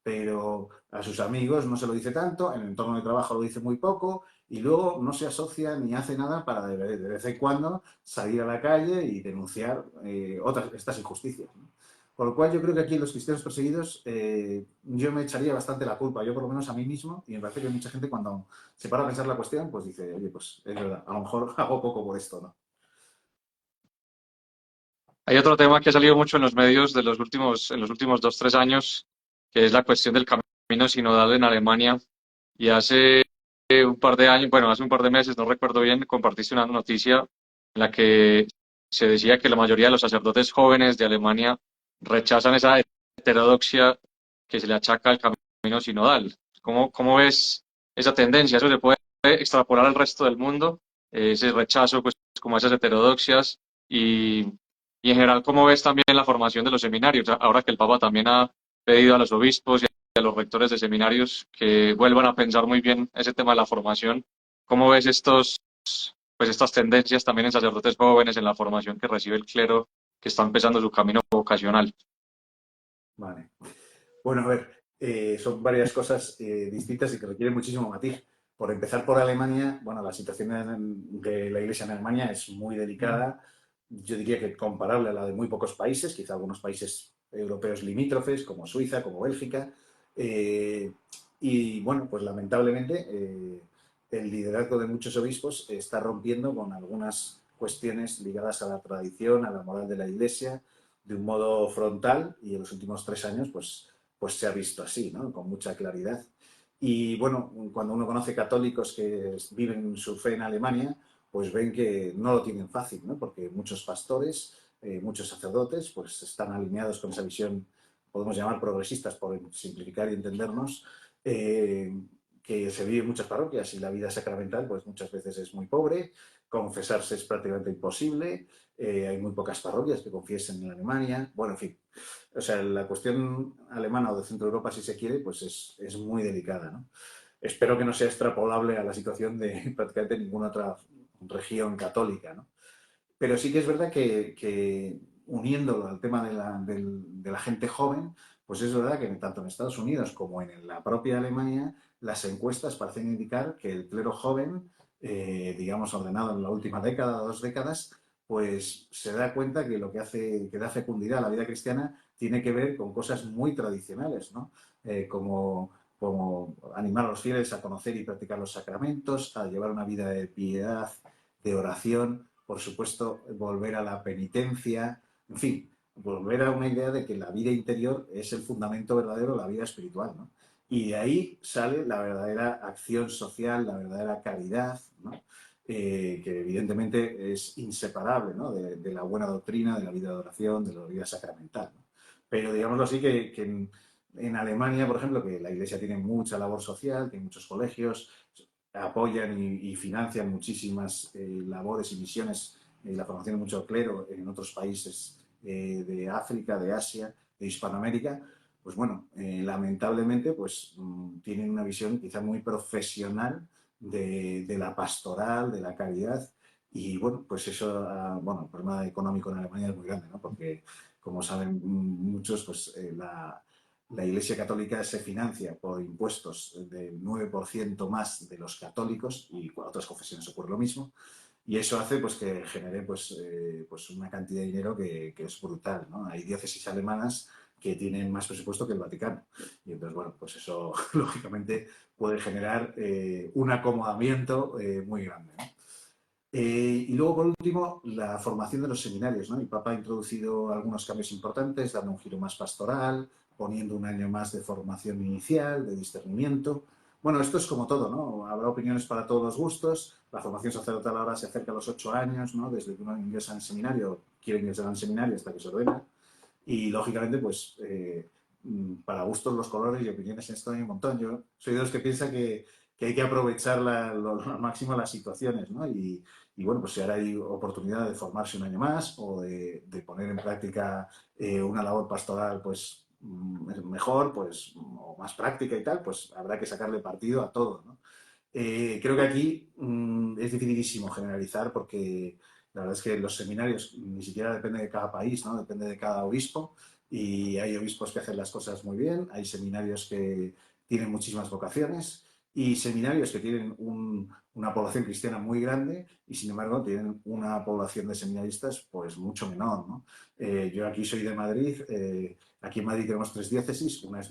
pero a sus amigos no se lo dice tanto, en el entorno de trabajo lo dice muy poco y luego no se asocia ni hace nada para de vez en cuando salir a la calle y denunciar estas injusticias, ¿no? Por lo cual yo creo que aquí los cristianos perseguidos yo me echaría bastante la culpa, yo por lo menos a mí mismo, y me parece que mucha gente cuando se para a pensar la cuestión, pues dice, oye, pues es verdad, a lo mejor hago poco por esto, ¿no? Hay otro tema que ha salido mucho en los medios en los últimos 2, 3 años, que es la cuestión del camino sinodal en Alemania. Y hace un par de años, bueno, hace un par de meses, no recuerdo bien, compartiste una noticia en la que se decía que la mayoría de los sacerdotes jóvenes de Alemania rechazan esa heterodoxia que se le achaca al camino sinodal. ¿Cómo ves esa tendencia? ¿Eso se puede extrapolar al resto del mundo? Ese rechazo, pues, como a esas heterodoxias y en general, ¿cómo ves también la formación de los seminarios? Ahora que el Papa también ha pedido a los obispos y a los rectores de seminarios que vuelvan a pensar muy bien ese tema de la formación. ¿Cómo ves pues estas tendencias también en sacerdotes jóvenes, en la formación que recibe el clero que está empezando su camino vocacional? Vale. Bueno, a ver, son varias cosas distintas y que requieren muchísimo matiz. Por empezar por Alemania, bueno, la situación de la Iglesia en Alemania es muy delicada. Yo diría que comparable a la de muy pocos países, quizá algunos países europeos limítrofes, como Suiza, como Bélgica. Eh, y bueno, pues lamentablemente el liderazgo de muchos obispos está rompiendo con algunas cuestiones ligadas a la tradición, a la moral de la Iglesia, de un modo frontal y en los últimos 3 años pues se ha visto así, ¿no?, con mucha claridad. Y bueno, cuando uno conoce católicos que viven su fe en Alemania, pues ven que no lo tienen fácil, ¿no?, porque muchos pastores, muchos sacerdotes, pues están alineados con esa visión, podemos llamar progresistas, por simplificar y entendernos, que se vive en muchas parroquias y la vida sacramental pues muchas veces es muy pobre, confesarse es prácticamente imposible, hay muy pocas parroquias que confiesen en Alemania, bueno, en fin. O sea, la cuestión alemana o de Centro Europa, si se quiere, pues es muy delicada, ¿no? Espero que no sea extrapolable a la situación de prácticamente ninguna otra región católica, ¿no? Pero sí que es verdad que uniéndolo al tema de la gente joven, pues es verdad que tanto en Estados Unidos como en la propia Alemania, las encuestas parecen indicar que el clero joven, digamos, ordenado en la última década o 2 décadas, pues se da cuenta que lo que hace, que da fecundidad a la vida cristiana tiene que ver con cosas muy tradicionales, ¿no? Como animar a los fieles a conocer y practicar los sacramentos, a llevar una vida de piedad, de oración, por supuesto, volver a la penitencia, en fin, volver a una idea de que la vida interior es el fundamento verdadero de la vida espiritual, ¿no? Y de ahí sale la verdadera acción social, la verdadera caridad, ¿no? Que evidentemente es inseparable, ¿no? de la buena doctrina, de la vida de oración, de la vida sacramental, ¿no? Pero digámoslo así, que en Alemania, por ejemplo, que la Iglesia tiene mucha labor social, tiene muchos colegios, apoyan y financian muchísimas labores y misiones y la formación de mucho clero en otros países de África, de Asia, de Hispanoamérica, pues bueno, lamentablemente pues tienen una visión quizá muy profesional de la pastoral, de la caridad, y bueno, pues eso, bueno, el problema económico en Alemania es muy grande, ¿no? Porque como saben muchos, pues la Iglesia Católica se financia por impuestos del 9% más de los católicos y con otras confesiones ocurre lo mismo. Y eso hace pues, que genere pues una cantidad de dinero que es brutal, ¿no? Hay diócesis alemanas que tienen más presupuesto que el Vaticano. Y entonces, bueno, pues eso lógicamente puede generar un acomodamiento muy grande, ¿no? Y luego, por último, la formación de los seminarios, ¿no? El Papa ha introducido algunos cambios importantes, dando un giro más pastoral, poniendo un año más de formación inicial, de discernimiento. Bueno, esto es como todo, ¿no? Habrá opiniones para todos los gustos. La formación sacerdotal ahora se acerca a los 8 años, ¿no? Desde que uno ingresa en seminario, quiere ingresar en seminario hasta que se ordena. Y lógicamente, pues para gustos los colores y opiniones en esto hay un montón. Yo soy de los que piensa que hay que aprovechar al máximo las situaciones, ¿no? Y bueno, pues si ahora hay oportunidad de formarse un año más o de poner en práctica una labor pastoral, pues mejor, pues, o más práctica y tal, pues habrá que sacarle partido a todo, ¿no? Creo que aquí es dificilísimo generalizar porque la verdad es que los seminarios ni siquiera depende de cada país, ¿no? Depende de cada obispo y hay obispos que hacen las cosas muy bien, hay seminarios que tienen muchísimas vocaciones y seminarios que tienen una población cristiana muy grande y sin embargo tienen una población de seminaristas pues mucho menor, ¿no? Yo aquí soy de Madrid, aquí en Madrid tenemos 3 diócesis, una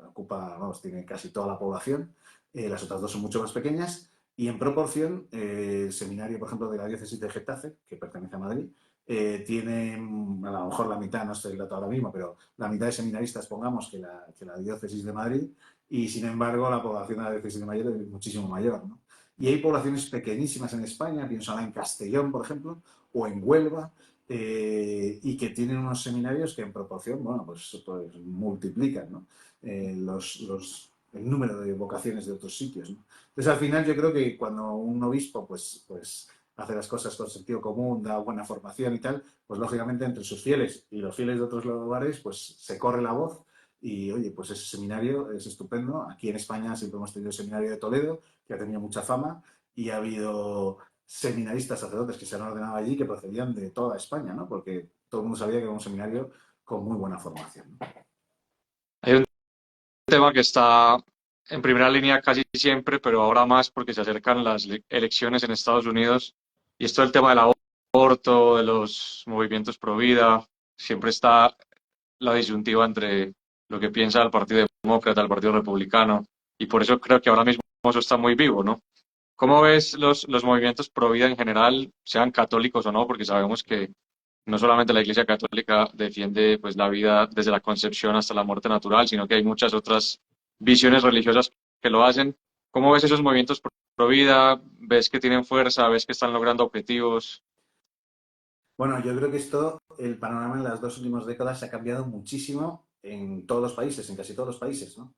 ocupa, vamos, tiene casi toda la población, las otras dos son mucho más pequeñas y en proporción el seminario, por ejemplo, de la diócesis de Getafe, que pertenece a Madrid, tiene a lo mejor la mitad, no sé el dato ahora mismo, pero la mitad de seminaristas, pongamos, que la diócesis de Madrid y sin embargo la población de la diócesis de Madrid es muchísimo mayor, ¿no? Y hay poblaciones pequeñísimas en España, pienso ahora en Castellón, por ejemplo, o en Huelva, y que tienen unos seminarios que en proporción, bueno, pues multiplican, ¿no? El número de vocaciones de otros sitios, ¿no? Entonces, al final, yo creo que cuando un obispo pues hace las cosas con sentido común, da buena formación y tal, pues lógicamente entre sus fieles y los fieles de otros lugares, pues se corre la voz y, oye, pues ese seminario es estupendo. Aquí en España siempre hemos tenido el seminario de Toledo, que ha tenido mucha fama, y ha habido seminaristas, sacerdotes que se han ordenado allí que procedían de toda España, ¿no? Porque todo el mundo sabía que era un seminario con muy buena formación, ¿no? Hay un tema que está en primera línea casi siempre, pero ahora más porque se acercan las elecciones en Estados Unidos y esto del tema del aborto, de los movimientos pro vida, siempre está la disyuntiva entre lo que piensa el Partido Demócrata, el Partido Republicano, y por eso creo que ahora mismo eso está muy vivo, ¿no? ¿Cómo ves los movimientos pro vida en general, sean católicos o no? Porque sabemos que no solamente la Iglesia Católica defiende pues, la vida desde la concepción hasta la muerte natural, sino que hay muchas otras visiones religiosas que lo hacen. ¿Cómo ves esos movimientos pro vida? ¿Ves que tienen fuerza? ¿Ves que están logrando objetivos? Bueno, yo creo que el panorama en las 2 últimas décadas ha cambiado muchísimo en todos los países, en casi todos los países, ¿no?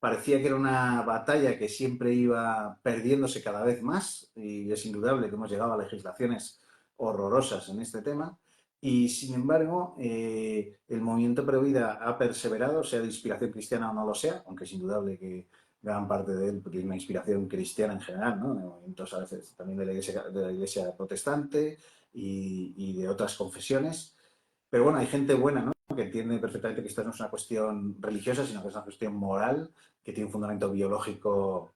Parecía que era una batalla que siempre iba perdiéndose cada vez más y es indudable que hemos llegado a legislaciones horrorosas en este tema y sin embargo el movimiento pro vida ha perseverado, sea de inspiración cristiana o no lo sea, aunque es indudable que gran parte de él tiene una inspiración cristiana en general, ¿no? En movimientos a veces también de la iglesia protestante, y de otras confesiones. Pero bueno, hay gente buena, ¿no? Que entiende perfectamente que esto no es una cuestión religiosa, sino que es una cuestión moral, que tiene un fundamento biológico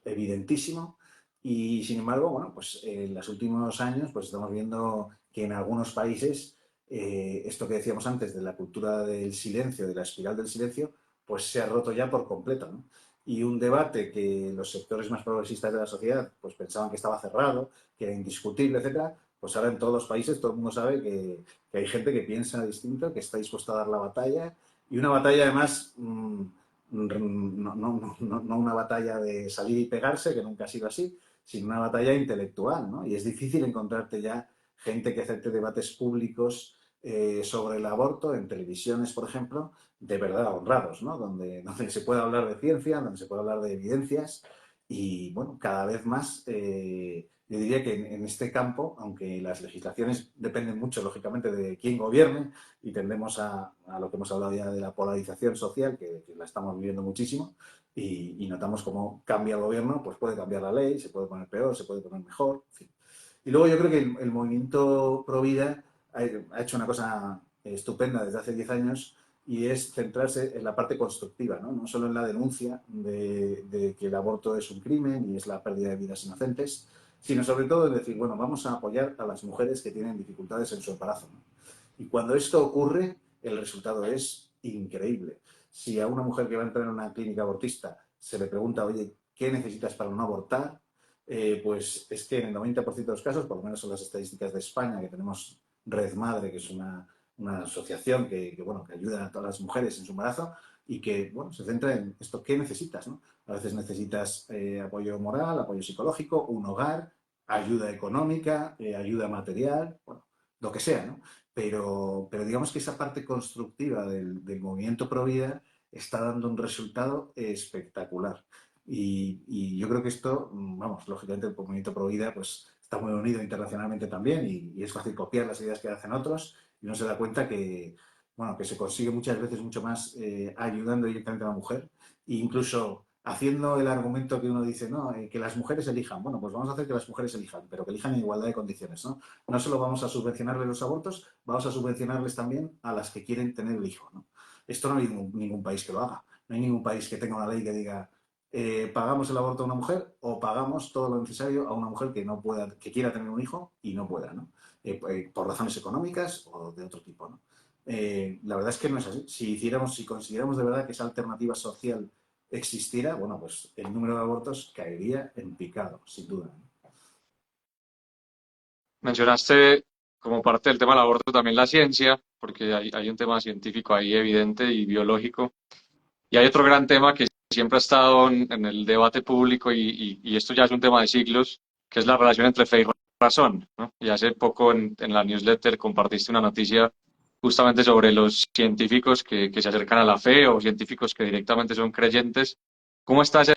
evidentísimo. Y sin embargo, bueno, pues en los últimos años pues estamos viendo que en algunos países esto que decíamos antes de la cultura del silencio, de la espiral del silencio, pues se ha roto ya por completo, ¿no? Y un debate que los sectores más progresistas de la sociedad pues pensaban que estaba cerrado, que era indiscutible, etcétera, pues ahora en todos los países todo el mundo sabe que hay gente que piensa distinto, que está dispuesta a dar la batalla, y una batalla además no una batalla de salir y pegarse, que nunca ha sido así, sino una batalla intelectual, ¿no? Y es difícil encontrarte ya gente que acepte debates públicos sobre el aborto en televisiones, por ejemplo, de verdad honrados, ¿no? Donde se puede hablar de ciencia, donde se puede hablar de evidencias y, bueno, cada vez más yo diría que en este campo, aunque las legislaciones dependen mucho, lógicamente, de quién gobierne, y tendemos a lo que hemos hablado ya de la polarización social, que la estamos viviendo muchísimo, y notamos cómo cambia el gobierno, pues puede cambiar la ley, se puede poner peor, se puede poner mejor, en fin. Y luego yo creo que el movimiento Pro Vida ha hecho una cosa estupenda desde hace 10 años y es centrarse en la parte constructiva, ¿no? No solo en la denuncia de que el aborto es un crimen y es la pérdida de vidas inocentes, sino sobre todo en decir, bueno, vamos a apoyar a las mujeres que tienen dificultades en su embarazo, ¿no? Y cuando esto ocurre, el resultado es increíble. Si a una mujer que va a entrar en una clínica abortista se le pregunta, oye, ¿qué necesitas para no abortar? Pues es que en el 90% de los casos, por lo menos son las estadísticas de España, que tenemos Red Madre, que es una asociación bueno, que ayuda a todas las mujeres en su embarazo y que bueno, se centra en esto, ¿qué necesitas? ¿No? A veces necesitas apoyo moral, apoyo psicológico, un hogar, ayuda económica, ayuda material, bueno, lo que sea, ¿no? Pero digamos que esa parte constructiva del movimiento Pro Vida está dando un resultado espectacular. Y yo creo que esto, vamos, lógicamente el movimiento Pro Vida pues, está muy unido internacionalmente también y es fácil copiar las ideas que hacen otros y uno se da cuenta que, bueno, que se consigue muchas veces mucho más ayudando directamente a la mujer e incluso haciendo el argumento que uno dice, no, que las mujeres elijan. Bueno, pues vamos a hacer que las mujeres elijan, pero que elijan en igualdad de condiciones, ¿no? No solo vamos a subvencionarles los abortos, vamos a subvencionarles también a las que quieren tener el hijo, ¿no? Esto no hay ningún país que lo haga. No hay ningún país que tenga una ley que diga pagamos el aborto a una mujer o pagamos todo lo necesario a una mujer que no pueda, que quiera tener un hijo y no pueda, ¿no? Por razones económicas o de otro tipo, ¿no? La verdad es que no es así. Si consideramos de verdad que esa alternativa social existiera, bueno, pues el número de abortos caería en picado, sin duda, ¿no? Mencionaste como parte del tema del aborto también la ciencia, porque hay un tema científico ahí evidente y biológico. Y hay otro gran tema que siempre ha estado en el debate público y esto ya es un tema de siglos, que es la relación entre fe y razón, ¿no? Y hace poco en la newsletter compartiste una noticia justamente sobre los científicos que se acercan a la fe o científicos que directamente son creyentes. ¿Cómo está ese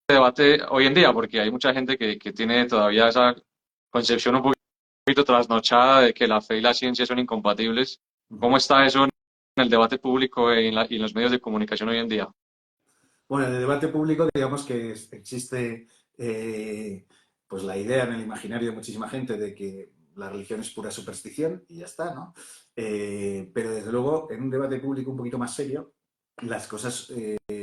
debate hoy en día? Porque hay mucha gente que tiene todavía esa concepción un poquito trasnochada de que la fe y la ciencia son incompatibles. ¿Cómo está eso en el debate público y en los medios de comunicación hoy en día? Bueno, en el debate público, digamos que existe pues la idea en el imaginario de muchísima gente de que la religión es pura superstición y ya está, ¿no? Pero desde luego, en un debate público un poquito más serio, las cosas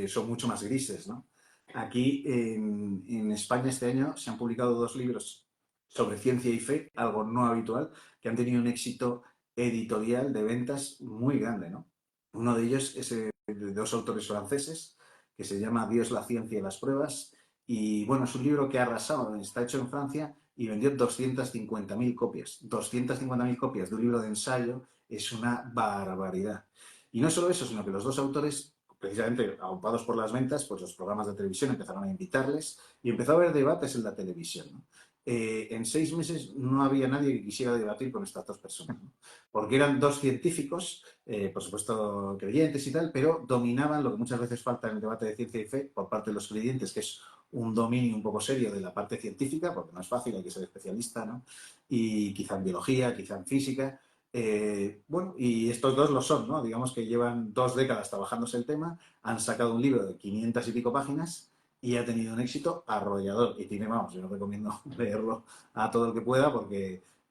son mucho más grises, ¿no? Aquí en España este año se han publicado dos libros sobre ciencia y fe, algo no habitual, que han tenido un éxito editorial de ventas muy grande, ¿no? Uno de ellos es de dos autores franceses que se llama Dios, la ciencia y las pruebas. Y bueno, es un libro que ha arrasado, está hecho en Francia y vendió 250.000 copias. 250.000 copias de un libro de ensayo es una barbaridad. Y no solo eso, sino que los dos autores, precisamente aupados por las ventas, pues los programas de televisión empezaron a invitarles y empezó a haber debates en la televisión, ¿no? En 6 meses no había nadie que quisiera debatir con estas dos personas, ¿no? Porque eran dos científicos, por supuesto creyentes y tal, pero dominaban lo que muchas veces falta en el debate de ciencia y fe por parte de los creyentes, que es un dominio un poco serio de la parte científica, porque no es fácil, hay que ser especialista, ¿no? Y quizá en biología, quizá en física. Bueno, y estos dos lo son, ¿no? Digamos que llevan 2 décadas trabajándose el tema, han sacado un libro de 500 y pico páginas y ha tenido un éxito arrollador. Y tiene, vamos, yo no recomiendo leerlo a todo el que pueda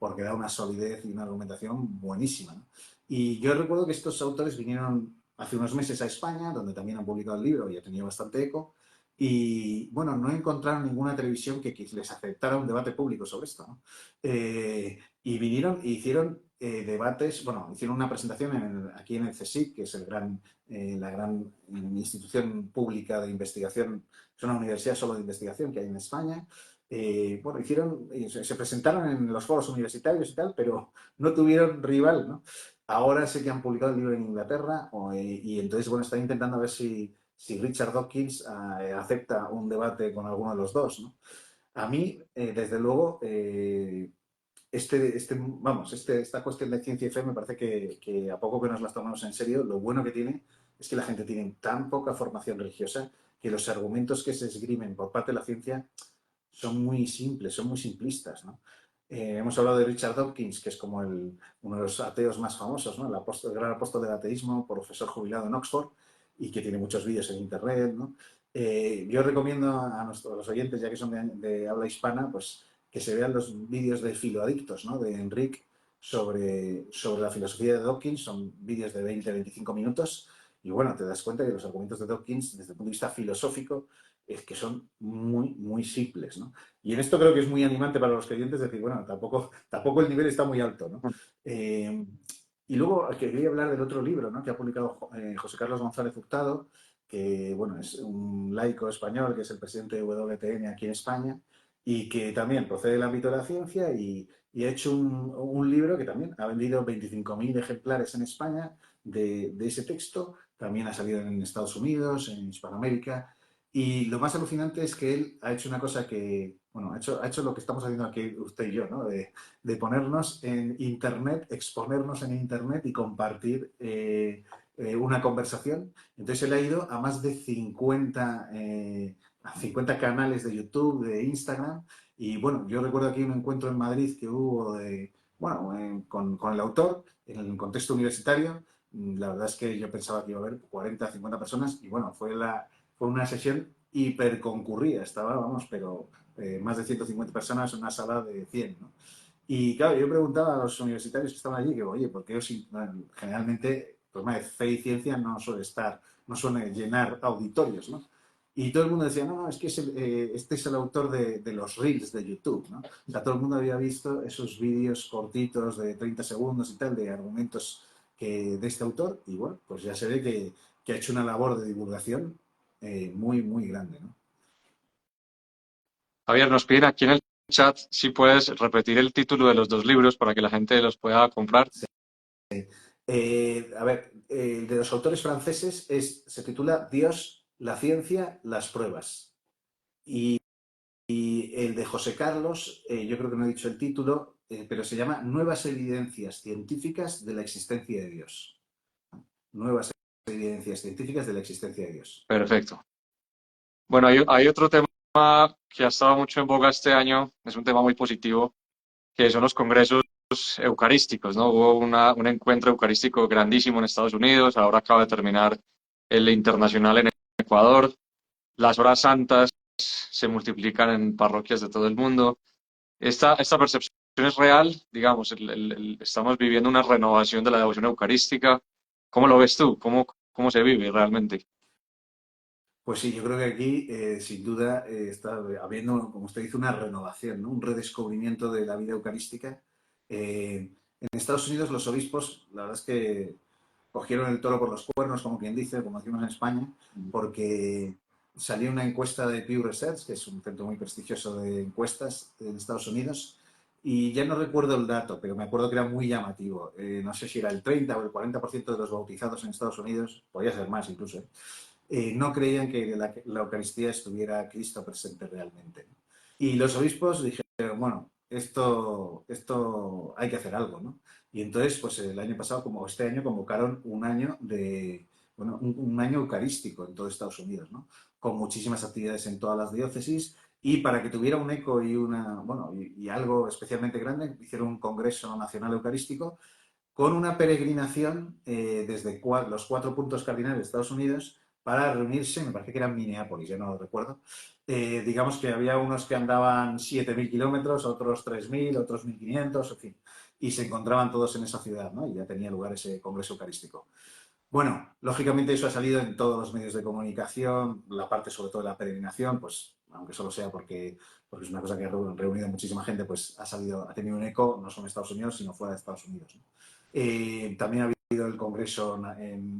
porque da una solidez y una argumentación buenísima, ¿no? Y yo recuerdo que estos autores vinieron hace unos meses a España, donde también han publicado el libro y ha tenido bastante eco, y bueno, no encontraron ninguna televisión que les aceptara un debate público sobre esto, ¿no? Y vinieron e hicieron debates, bueno, hicieron una presentación aquí en el CSIC, que es la gran institución pública de investigación, es una universidad solo de investigación que hay en España. Bueno, se presentaron en los foros universitarios y tal, pero no tuvieron rival, ¿no? Ahora sé que han publicado el libro en Inglaterra y entonces, bueno, están intentando a ver si Richard Dawkins acepta un debate con alguno de los dos, ¿no? A mí, desde luego, esta cuestión de ciencia y fe me parece que a poco que nos las tomamos en serio, lo bueno que tiene es que la gente tiene tan poca formación religiosa que los argumentos que se esgrimen por parte de la ciencia son muy simples, son muy simplistas, ¿no? Hemos hablado de Richard Dawkins, que es como uno de los ateos más famosos, ¿no? El gran apóstol del ateísmo, profesor jubilado en Oxford y que tiene muchos vídeos en internet, ¿no? Yo recomiendo a los oyentes, ya que son de habla hispana, pues que se vean los vídeos de Filoadictos, ¿no? De Enric sobre la filosofía de Dawkins. Son vídeos de 20-25 minutos y bueno, te das cuenta que los argumentos de Dawkins desde el punto de vista filosófico es que son muy, muy simples, ¿no? Y en esto creo que es muy animante para los creyentes decir, bueno, tampoco el nivel está muy alto, ¿no? Eh, y luego quería hablar del otro libro, ¿no? Que ha publicado José Carlos González Hurtado, que bueno, es un laico español que es el presidente de WTN aquí en España y que también procede del ámbito de la ciencia y ha hecho un libro que también ha vendido 25.000 ejemplares en España de ese texto, también ha salido en Estados Unidos, en Hispanoamérica. Y lo más alucinante es que él ha hecho una cosa que, bueno, ha hecho lo que estamos haciendo aquí usted y yo, ¿no? De ponernos en Internet, exponernos en Internet y compartir una conversación. Entonces él ha ido a más de 50 canales de YouTube, de Instagram. Y bueno, yo recuerdo aquí un encuentro en Madrid que hubo con el autor en el contexto universitario. La verdad es que yo pensaba que iba a haber 40, 50 personas y bueno, fue una sesión hiper concurrida, estaba, vamos, pero más de 150 personas en una sala de 100, ¿no? Y claro, yo preguntaba a los universitarios que estaban allí, que oye, ¿por qué generalmente el problema de fe y ciencia no suele llenar auditorios, ¿no? Y todo el mundo decía, no, es que este es el autor de los Reels de YouTube, ¿no? O sea, todo el mundo había visto esos vídeos cortitos de 30 segundos y tal, de argumentos de este autor, y bueno, pues ya se ve que ha hecho una labor de divulgación muy, muy grande, ¿no? Javier, nos piden aquí en el chat si puedes repetir el título de los dos libros para que la gente los pueda comprar. A ver, el de los autores franceses se titula Dios, la ciencia, las pruebas. Y el de José Carlos, yo creo que no he dicho el título, pero se llama Nuevas evidencias científicas de la existencia de Dios. Nuevas evidencias científicas de la existencia de Dios. Perfecto. Bueno, hay otro tema que ha estado mucho en boga este año, es un tema muy positivo, que son los congresos eucarísticos, ¿no? Hubo un encuentro eucarístico grandísimo en Estados Unidos, ahora acaba de terminar el internacional en Ecuador. Las horas santas se multiplican en parroquias de todo el mundo. Esta percepción es real, digamos, estamos viviendo una renovación de la devoción eucarística. ¿Cómo lo ves tú? ¿Cómo se vive realmente? Pues sí, yo creo que aquí, sin duda, está habiendo, como usted dice, una renovación, ¿no? Un redescubrimiento de la vida eucarística. En Estados Unidos los obispos, la verdad es que cogieron el toro por los cuernos, como quien dice, como decimos en España, porque salió una encuesta de Pew Research, que es un centro muy prestigioso de encuestas en Estados Unidos, y ya no recuerdo el dato, pero me acuerdo que era muy llamativo. No sé si era el 30 o el 40% de los bautizados en Estados Unidos, podría ser más incluso, no creían que la Eucaristía estuviera Cristo presente realmente. Y los obispos dijeron, bueno, esto hay que hacer algo, ¿no? Y entonces, pues el año pasado, como este año, convocaron un año eucarístico en todo Estados Unidos, ¿no? Con muchísimas actividades en todas las diócesis y para que tuviera un eco y algo especialmente grande, hicieron un Congreso Nacional Eucarístico con una peregrinación desde los 4 puntos cardinales de Estados Unidos para reunirse, me parece que era en Minneapolis, ya no lo recuerdo. Digamos que había unos que andaban 7.000 kilómetros, otros 3.000, otros 1.500, en fin, y se encontraban todos en esa ciudad, ¿no? Y ya tenía lugar ese congreso eucarístico. Bueno, lógicamente eso ha salido en todos los medios de comunicación, la parte sobre todo de la peregrinación, pues aunque solo sea porque es una cosa que ha reunido a muchísima gente, pues ha salido, ha tenido un eco, no solo en Estados Unidos, sino fuera de Estados Unidos, ¿no? También ha habido el Congreso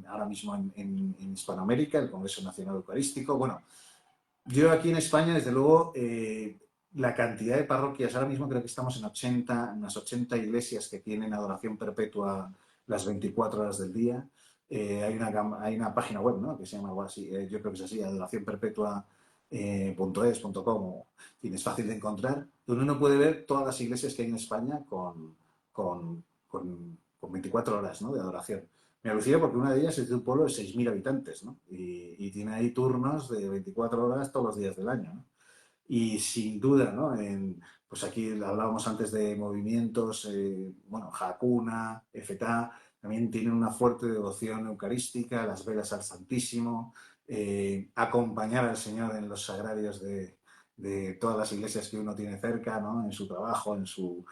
ahora mismo en Hispanoamérica, el Congreso Nacional Eucarístico. Bueno, yo aquí en España, desde luego, la cantidad de parroquias, ahora mismo creo que estamos en 80, en unas 80 iglesias que tienen adoración perpetua las 24 horas del día. Hay una página web, ¿no?, que se llama algo así, yo creo que es así, adoracionperpetua.es.com, es fácil de encontrar, donde uno puede ver todas las iglesias que hay en España con 24 horas, ¿no?, de adoración. Me alucina porque una de ellas es de un pueblo de 6.000 habitantes, ¿no? Y tiene ahí turnos de 24 horas todos los días del año, ¿no? Y sin duda, ¿no? Pues aquí hablábamos antes de movimientos, bueno, Hakuna, FTA, también tienen una fuerte devoción eucarística, las velas al Santísimo, acompañar al Señor en los sagrarios de todas las iglesias que uno tiene cerca, ¿no? En su trabajo, en su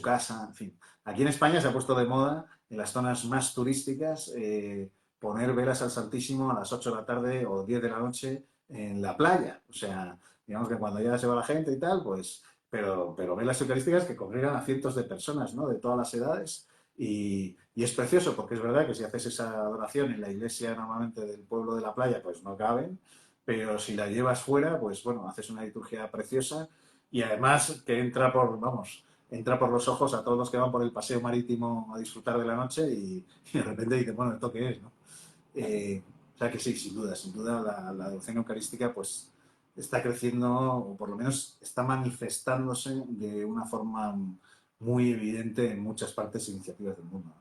casa, en fin. Aquí en España se ha puesto de moda, en las zonas más turísticas, poner velas al Santísimo a las 8 de la tarde o 10 de la noche en la playa. O sea, digamos que cuando ya se va la gente y tal, pues, pero velas eucarísticas que congregan a cientos de personas, ¿no?, de todas las edades. Y es precioso porque es verdad que si haces esa adoración en la iglesia normalmente del pueblo de la playa, pues no caben, pero si la llevas fuera, pues bueno, haces una liturgia preciosa y además que entra por los ojos a todos los que van por el paseo marítimo a disfrutar de la noche y de repente dicen, bueno, ¿esto qué es, no? O sea que sí, sin duda la devoción eucarística pues está creciendo, o por lo menos está manifestándose de una forma muy evidente en muchas partes e iniciativas del mundo.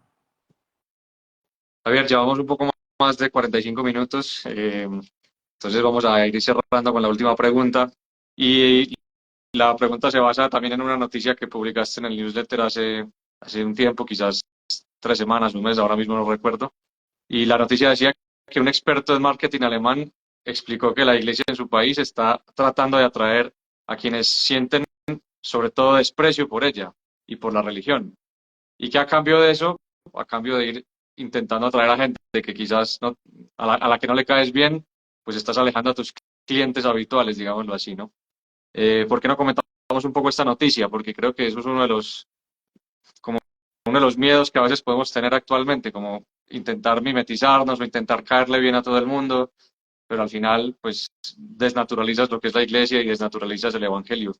Javier, llevamos un poco más de 45 minutos, entonces vamos a ir cerrando con la última pregunta. Y la pregunta se basa también en una noticia que publicaste en el newsletter hace un tiempo, quizás 3 semanas, un mes, ahora mismo no recuerdo. Y la noticia decía que un experto en marketing alemán explicó que la iglesia en su país está tratando de atraer a quienes sienten sobre todo desprecio por ella y por la religión. Y que a cambio de eso, a cambio de ir intentando atraer a gente que quizás no, a la que no le caes bien, pues estás alejando a tus clientes habituales, digámoslo así, ¿no? ¿Por qué no comentamos un poco esta noticia? Porque creo que eso es como uno de los miedos que a veces podemos tener actualmente, como intentar mimetizarnos o intentar caerle bien a todo el mundo, pero al final, pues, desnaturalizas lo que es la iglesia y desnaturalizas el evangelio.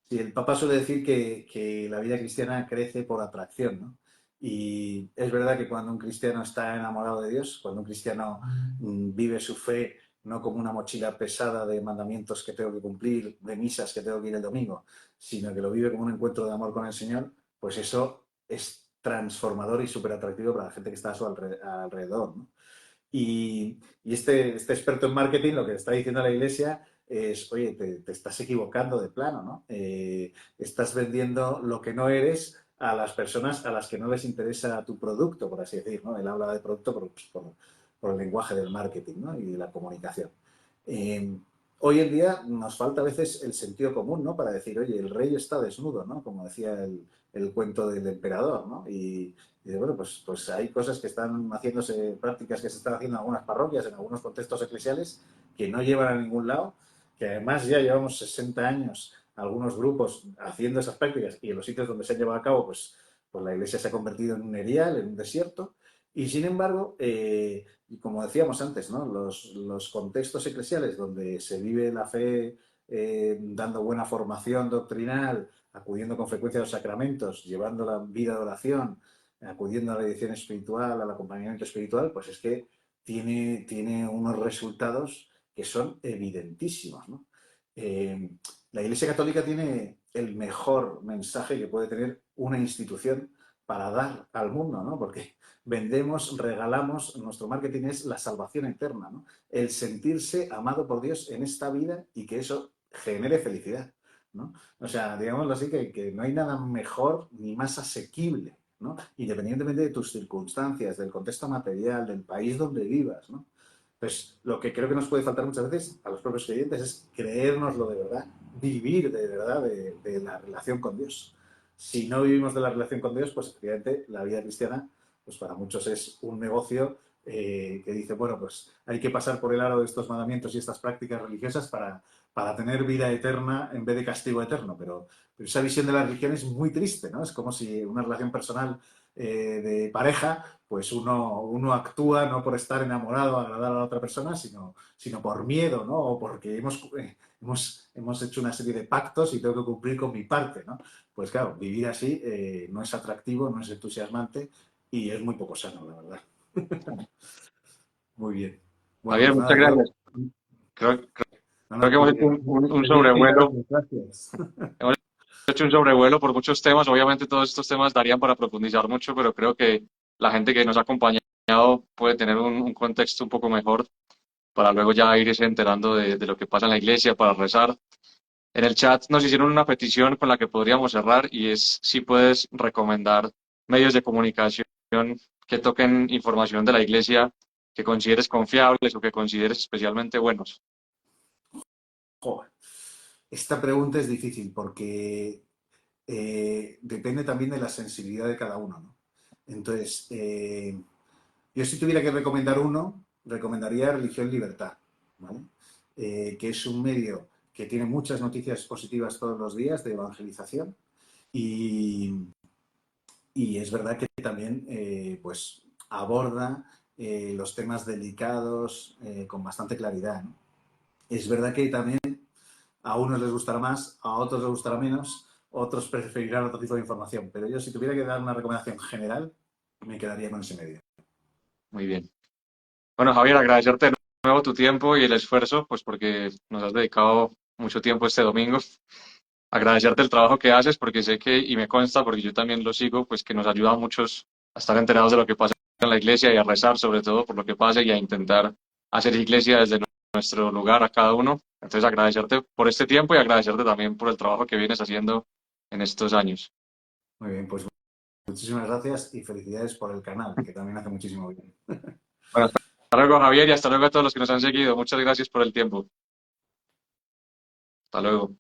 Sí, el Papa suele decir que la vida cristiana crece por atracción, ¿no? Y es verdad que cuando un cristiano está enamorado de Dios, cuando un cristiano vive su fe no como una mochila pesada de mandamientos que tengo que cumplir, de misas que tengo que ir el domingo, sino que lo vive como un encuentro de amor con el Señor, pues eso es transformador y súper atractivo para la gente que está a su alrededor, ¿no? Y este experto en marketing lo que está diciendo a la iglesia es, oye, te estás equivocando de plano, ¿no? Estás vendiendo lo que no eres a las personas a las que no les interesa tu producto, por así decir, ¿no? Él habla de producto por el lenguaje del marketing, ¿no?, y de la comunicación. Eh, Hoy en día nos falta a veces el sentido común, ¿no?, para decir, oye, el rey está desnudo, ¿no?, como decía el cuento del emperador, ¿no? Y bueno, pues hay cosas que están haciéndose, prácticas que se están haciendo en algunas parroquias, en algunos contextos eclesiales, que no llevan a ningún lado, que además ya llevamos 60 años algunos grupos haciendo esas prácticas y en los sitios donde se han llevado a cabo, pues la iglesia se ha convertido en un erial, en un desierto, y sin embargo, y como decíamos antes, ¿no?, los contextos eclesiales donde se vive la fe dando buena formación doctrinal, acudiendo con frecuencia a los sacramentos, llevando la vida de oración, acudiendo a la dirección espiritual, al acompañamiento espiritual, pues es que tiene unos resultados que son evidentísimos, ¿no? La Iglesia Católica tiene el mejor mensaje que puede tener una institución para dar al mundo, ¿no? Porque vendemos, regalamos, nuestro marketing es la salvación eterna, ¿no? El sentirse amado por Dios en esta vida y que eso genere felicidad, ¿no? O sea, digámoslo así, que no hay nada mejor ni más asequible, ¿no?, independientemente de tus circunstancias, del contexto material, del país donde vivas, ¿no? Entonces, lo que creo que nos puede faltar muchas veces a los propios creyentes es creérnoslo de verdad, vivir de verdad de la relación con Dios. Si no vivimos de la relación con Dios, pues efectivamente la vida cristiana, pues para muchos es un negocio que dice, bueno, pues hay que pasar por el aro de estos mandamientos y estas prácticas religiosas para tener vida eterna en vez de castigo eterno. Pero esa visión de la religión es muy triste, ¿no? Es como si una relación personal de pareja, pues uno actúa no por estar enamorado, agradar a la otra persona, sino por miedo, ¿no? O porque hemos hecho una serie de pactos y tengo que cumplir con mi parte, ¿no? Pues claro, vivir así no es atractivo, no es entusiasmante y es muy poco sano, la verdad. Muy bien. Bueno, Javier, pues muchas nada, gracias. Creo, no, creo no, que hemos muy hecho bien. un Feliz sobrevuelo. año, gracias. Hemos hecho un sobrevuelo por muchos temas. Obviamente todos estos temas darían para profundizar mucho, pero creo que la gente que nos ha acompañado puede tener un contexto un poco mejor para luego ya irse enterando de lo que pasa en la iglesia, para rezar. En el chat nos hicieron una petición con la que podríamos cerrar y es si puedes recomendar medios de comunicación que toquen información de la iglesia que consideres confiables o que consideres especialmente buenos. Joder. Esta pregunta es difícil porque depende también de la sensibilidad de cada uno, ¿no? Entonces, yo si tuviera que recomendar uno, recomendaría Religión Libertad, ¿vale? Que es un medio que tiene muchas noticias positivas todos los días de evangelización y, y es verdad que también pues aborda los temas delicados con bastante claridad, ¿no? Es verdad que también a unos les gustará más, a otros les gustará menos, otros preferirán otro tipo de información. Pero yo, si tuviera que dar una recomendación general, me quedaría con ese medio. Muy bien. Bueno, Javier, agradecerte de nuevo tu tiempo y el esfuerzo, pues porque nos has dedicado mucho tiempo este domingo. Agradecerte el trabajo que haces porque sé que, y me consta, porque yo también lo sigo, pues que nos ayuda a muchos a estar enterados de lo que pasa en la iglesia y a rezar sobre todo por lo que pasa y a intentar hacer iglesia desde nuestro lugar a cada uno. Entonces agradecerte por este tiempo y agradecerte también por el trabajo que vienes haciendo en estos años. Muy bien, pues muchísimas gracias y felicidades por el canal, que también hace muchísimo bien. Bueno, hasta luego Javier y hasta luego a todos los que nos han seguido. Muchas gracias por el tiempo. Hasta luego.